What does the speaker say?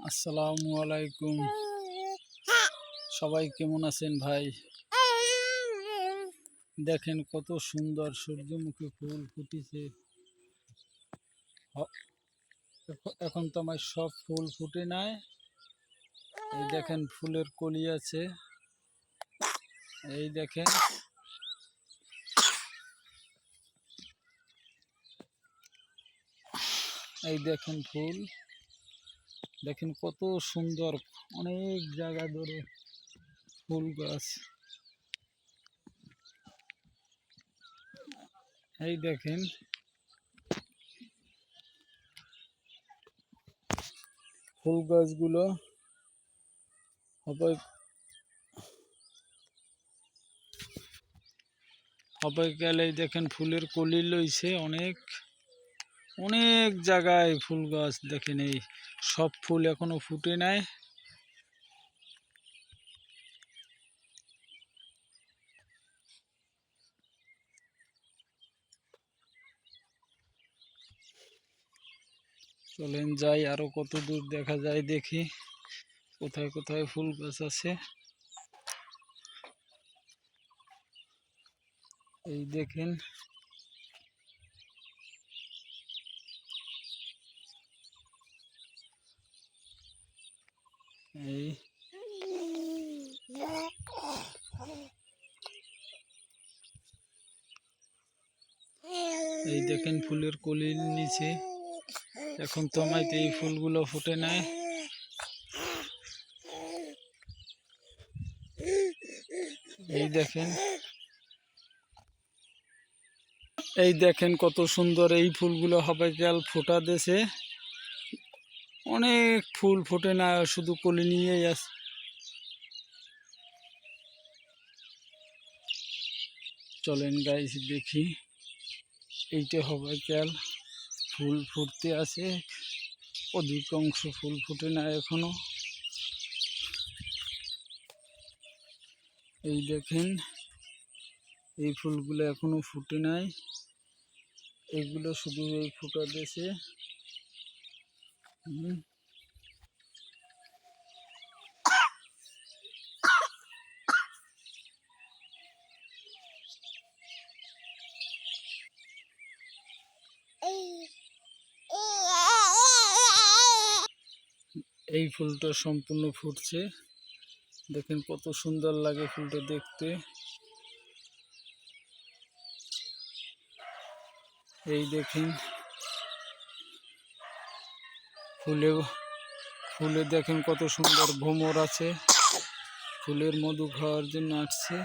আসসালামু আলাইকুম। সবাই কেমন আছেন ভাই? দেখেন কত সুন্দর সূর্যমুখী ফুল ফুটেছে। এখন তো আমার সব ফুল ফুটে নাই। এই দেখেন ফুলের কলি আছে, এই দেখেন। এই দেখেন ফুল, দেখেন কত সুন্দর, অনেক জায়গা ধরে ফুল গাছ। এই দেখেন ফুল গাছগুলো সবাই গেলে দেখেন ফুলের কলি লইছে অনেক অনেক জায়গায় ফুল গাছ। দেখেন এই সব ফুল এখনো ফুটে নাই। চলেন যাই, আরো কত দূর দেখা যায় দেখি কোথায় কোথায় ফুল গাছ আছে। এই দেখেন এই এই দেখেন ফুলের কলির নিচে এখন তো আমাইতে এই ফুলগুলো ফুটে নাই। এই দেখেন, এই দেখেন কত সুন্দর এই ফুলগুলো হবে কাল ফোটা দেশে। অনেক ফুল ফোটে না, শুধু কলি নিয়েই আছে। চলেন গাইস দেখি, এইটা হবে কাল ফুল ফুটতে আছে, অধিকাংশ ফুল ফুটে না এখনো। এই দেখেন এই ফুলগুলো এখনো ফুটে নাই, এগুলো শুধু এই ফুটা দেশে। এই ফুলটা সম্পূর্ণ ফুটছে, দেখেন কত সুন্দর লাগে ফুলটা দেখতে। এই দেখেন ফুলে ফুলে দেখেন কত সুন্দর ভ্রমর আছে, ফুলের মধু খাওয়ার জন্য আসছে।